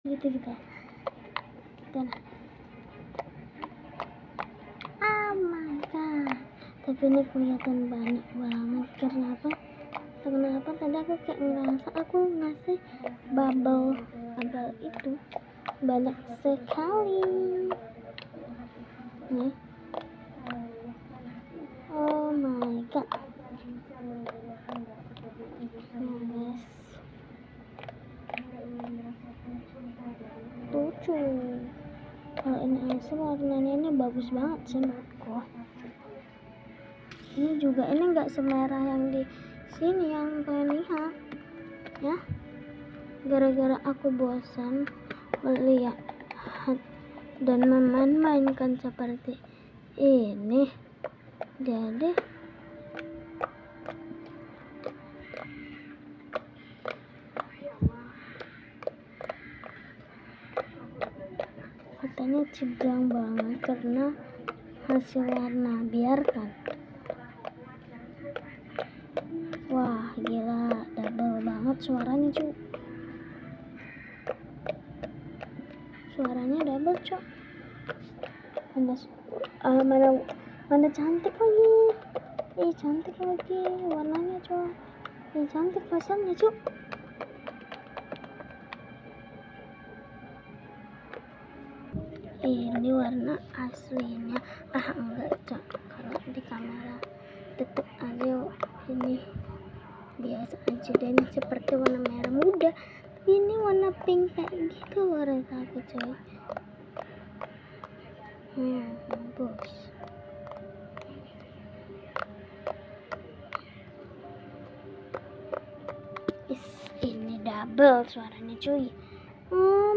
gitu kita dan oh my god, tapi ini kelihatan banyak banget. Kenapa tadi aku kayak ngerasa aku ngasih bubble itu banyak sekali nih. Oh my god, guys, lucu. Kalau ini asli warnanya ini bagus banget sih menurutku. Ini juga, ini nggak semerah yang di sini yang kalian lihat ya, gara-gara aku bosan melihat dan memainkan seperti ini, jadi katanya cegang banget karena hasil warna. Biarkan. Wah gila, double banget suaranya cuy, suaranya double cok. Mana cantik lagi, cantik lagi warnanya cok, cantik rasanya cok. Ini warna aslinya enggak cok, kalau di kamera tetep aja ini biasa aja, dan seperti warna merah muda, tapi ini warna pink kayak gitu loh rasa aku coy. Bagus. Ini double suaranya cuy. Oh